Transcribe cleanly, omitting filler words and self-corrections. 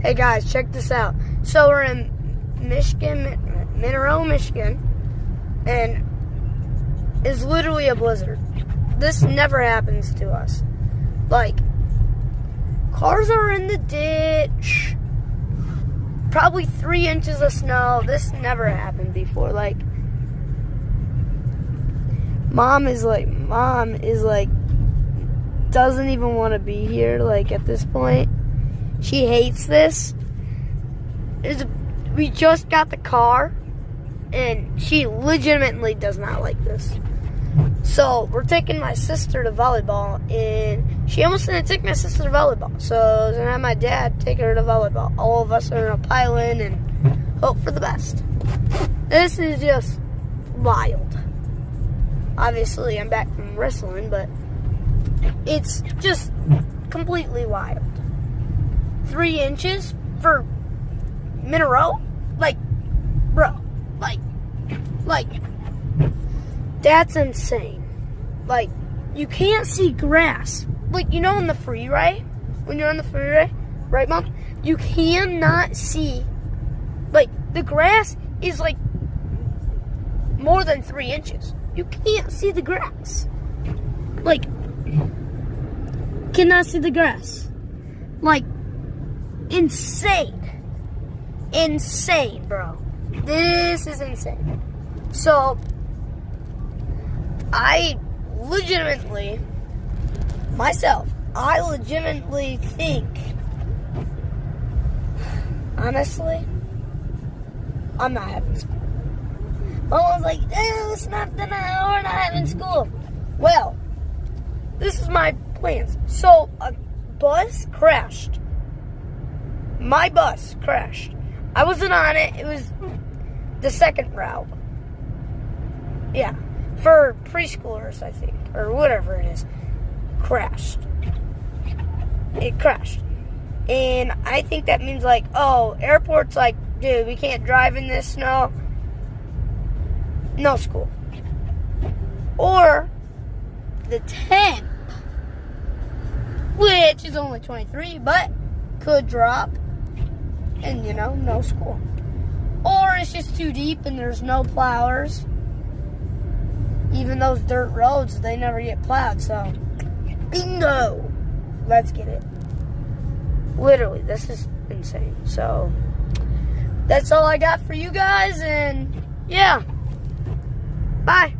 Hey guys, check this out. So we're in Michigan, Monroe, Michigan, and it's literally a blizzard. This never happens to us. Like, cars are in the ditch, probably 3 inches of snow. This never happened before. Like, mom is like, doesn't even want to be here, like, at this point. She hates this. We just got the car, and she legitimately does not like this. So, we're taking my sister to volleyball, and she almost didn't take my sister to volleyball. So, I was going to have my dad take her to volleyball. All of us are going to pile in and hope for the best. This is just wild. Obviously, I'm back from wrestling, but it's just completely wild. 3 inches for Monroe? Like, bro, like, that's insane. Like, you can't see grass. Like, you know, on the freeway, when you're on the freeway, right, Mom? You cannot see, like, the grass is, like, more than 3 inches. You can't see the grass. Like, cannot see the grass. Like, insane. Insane, bro. This is insane. So, I legitimately think, honestly, I'm not having school. Mom was like, it's not the night, we're not having school. Well, this is my plans. So, a bus crashed. My bus crashed. I wasn't on it. It was the second route. Yeah. For preschoolers, I think. Or whatever it is. Crashed. It crashed. And I think that means, like, oh, airport's like, dude, we can't drive in this snow. No school. Or the temp, which is only 23, but could drop. And, you know, no school. Or it's just too deep and there's no plowers. Even those dirt roads, they never get plowed. So, bingo. Let's get it. Literally, this is insane. So, that's all I got for you guys. And, yeah. Bye.